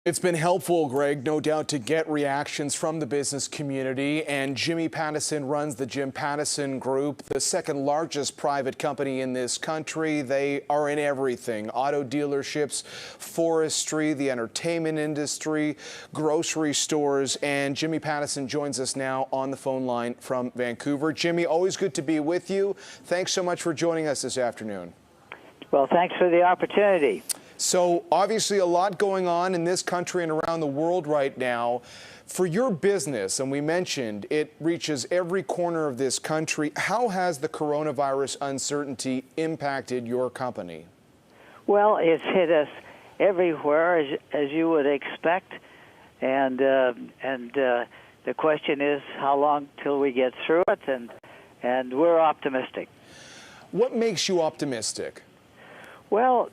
It's been helpful, Greg, no doubt, to get reactions from the business community. And Jimmy Pattison runs the Jim Pattison Group, the second largest private company in this country. They are in everything: auto dealerships, forestry, the entertainment industry, grocery stores. And Jimmy Pattison joins us now on the phone line from Vancouver. Jimmy, always good to be with you. Thanks so much for joining us this afternoon. Well, thanks for the opportunity. So obviously a lot going on in this country and around the world right now. For your business, and we mentioned it reaches every corner of this country, how has the coronavirus uncertainty impacted your company? Well, it's hit us everywhere, as you would expect, and the question is how long till we get through it, and we're optimistic. What makes you optimistic? Well,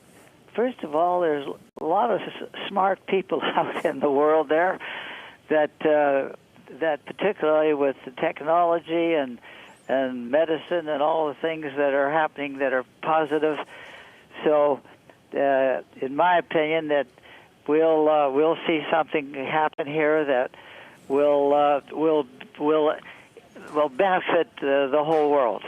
first of all, there's a lot of smart people out in the world there that particularly with the technology and medicine and all the things that are happening that are positive. So, in my opinion, that we'll see something happen here that will benefit the whole world.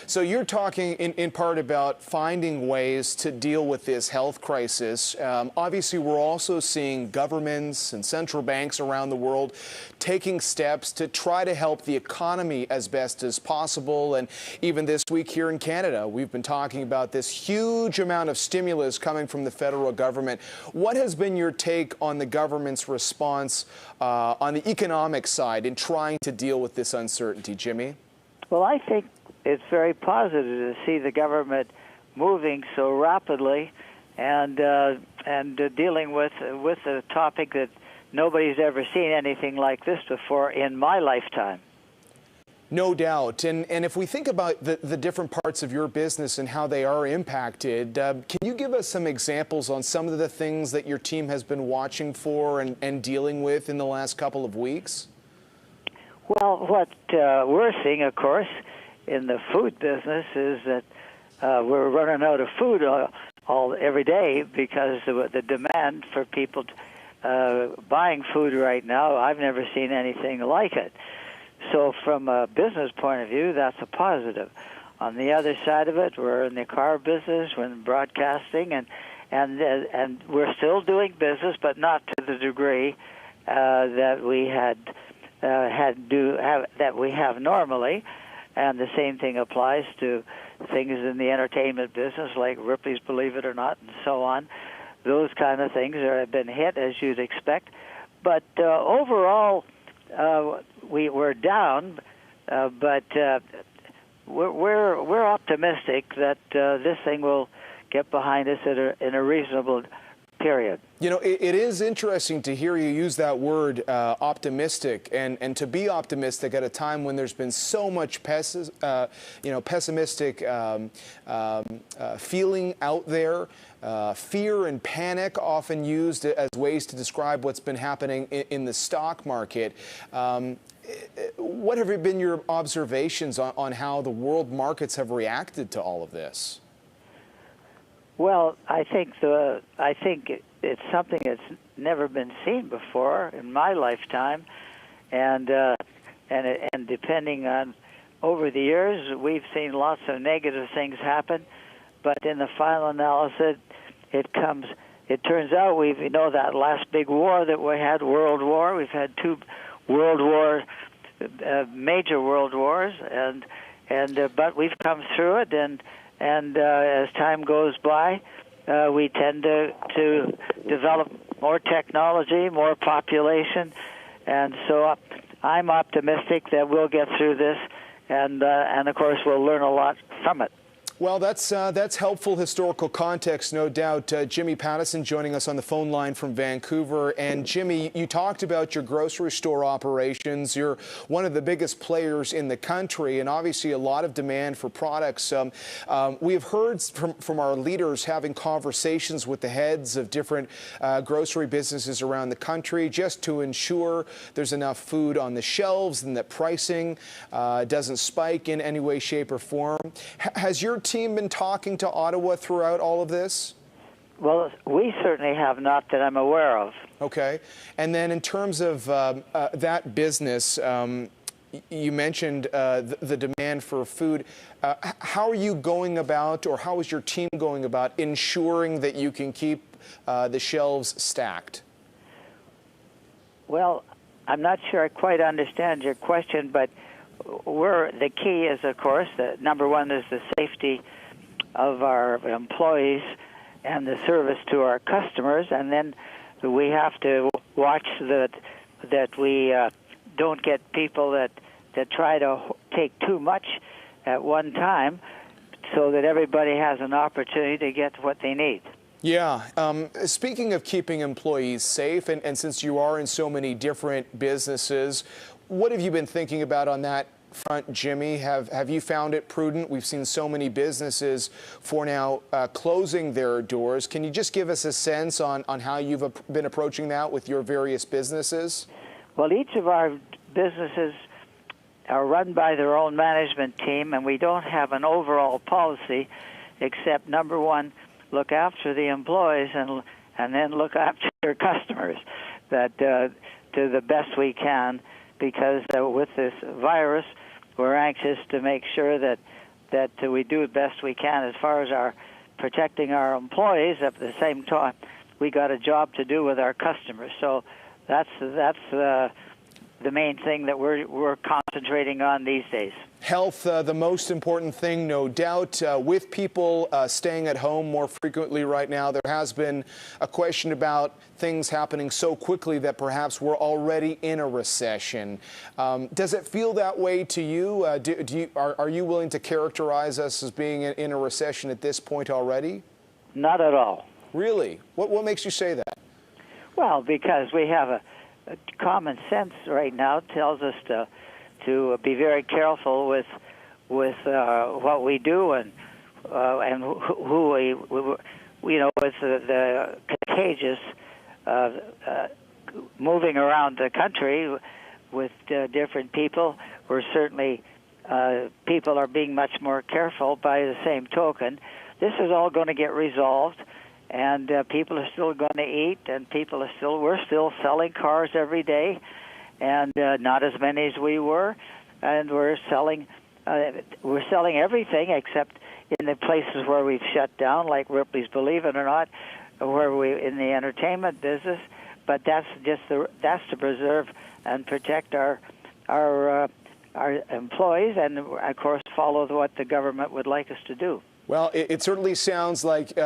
So you're talking in part about finding ways to deal with this health crisis. Obviously, we're also seeing governments and central banks around the world taking steps to try to help the economy as best as possible. And even this week here in Canada, we've been talking about this huge amount of stimulus coming from the federal government. What has been your take on the government's response on the economic side in trying to deal with this uncertainty, Jimmy? Well, I think it's very positive to see the government moving so rapidly and dealing with a topic that nobody's ever seen anything like this before in my lifetime. No doubt. And if we think about the different parts of your business and how they are impacted, can you give us some examples on some of the things that your team has been watching for and dealing with in the last couple of weeks? Well, what we're seeing, of course, in the food business is that we're running out of food every day because of the demand for people buying food right now. I've never seen anything like it. So from a business point of view, that's a positive. On the other side of it, we're in the car business, we're in broadcasting, and we're still doing business, but not to the degree that we have normally. And the same thing applies to things in the entertainment business, like Ripley's Believe It or Not, and so on. Those kind of things have been hit, as you'd expect. But overall, we're down, but we're optimistic that this thing will get behind us in a reasonable period. You know, it is interesting to hear you use that word, optimistic, and to be optimistic at a time when there's been so much pessimistic feeling out there. Fear and panic often used as ways to describe what's been happening in the stock market. What have been your observations on how the world markets have reacted to all of this? Well, I think it's something that's never been seen before in my lifetime, and depending on over the years, we've seen lots of negative things happen, but in the final analysis, it turns out we know that last big war that we had, World War. We've had two major world wars, but we've come through it, and as time goes by, we tend to develop more technology, more population, and so I'm optimistic that we'll get through this, and of course we'll learn a lot from it. Well, that's helpful historical context, no doubt. Jimmy Pattison joining us on the phone line from Vancouver. And Jimmy, you talked about your grocery store operations. You're one of the biggest players in the country, and obviously a lot of demand for products. We have heard from our leaders having conversations with the heads of different grocery businesses around the country just to ensure there's enough food on the shelves and that pricing doesn't spike in any way, shape, or form. Has your team been talking to Ottawa throughout all of this? Well, we certainly have not that I'm aware of. Okay. And then in terms of that business, you mentioned the demand for food. How are you going about, or how is your team going about ensuring that you can keep the shelves stacked? Well, I'm not sure I quite understand your question, but the key is, of course, that number one is the safety of our employees and the service to our customers, and then we have to watch that we don't get people that try to take too much at one time, so that everybody has an opportunity to get what they need. Yeah. Speaking of keeping employees safe, and since you are in so many different businesses, what have you been thinking about on that front, Jimmy? Have you found it prudent? We've seen so many businesses for now closing their doors. Can you just give us a sense on how you've been approaching that with your various businesses? Well, each of our businesses are run by their own management team, and we don't have an overall policy except, number one, look after the employees and then look after your customers that to the best we can, because with this virus, we're anxious to make sure that we do the best we can as far as our protecting our employees. At the same time, we got a job to do with our customers. So that's the main thing that we're concentrating on these days. Health, the most important thing, no doubt. With people staying at home more frequently right now, there has been a question about things happening so quickly that perhaps we're already in a recession. Does it feel that way to you? Are you willing to characterize us as being in a recession at this point already? Not at all. Really? What makes you say that? Well, because we have a common sense right now tells us to be very careful with what we do and who we with the contagious moving around the country with different people. We're certainly people are being much more careful. By the same token, this is all going to get resolved. And people are still going to eat, and we're still selling cars every day, and not as many as we were, and we're selling everything except in the places where we've shut down, like Ripley's, believe it or not, where we in the entertainment business. But that's to preserve and protect our employees, and of course follow what the government would like us to do. Well, it certainly sounds like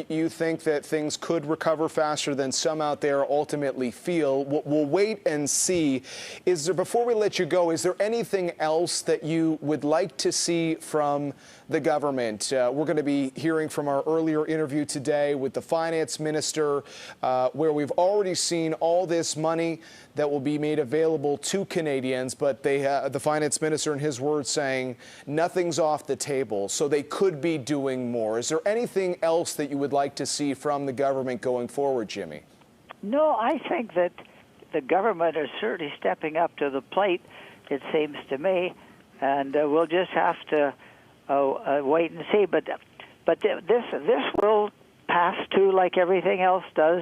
you think that things could recover faster than some out there ultimately feel. We'll wait and see. Before we let you go, is there anything else that you would like to see from the government? We're going to be hearing from our earlier interview today with the finance minister, where we've already seen all this money that will be made available to Canadians, but the finance minister, in his words, saying nothing's off the table, so they could be doing more. Is there anything else that you would like to see from the government going forward, Jimmy? No, I think that the government is certainly stepping up to the plate, it seems to me, and we'll just have to wait and see. But this will pass too, like everything else does.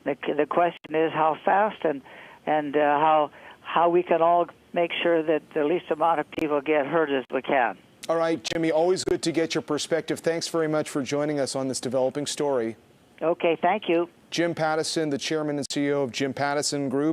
The question is how fast and how we can all make sure that the least amount of people get hurt as we can. All right, Jimmy, always good to get your perspective. Thanks very much for joining us on this developing story. Okay, thank you. Jim Pattison, the chairman and CEO of Jim Pattison Group.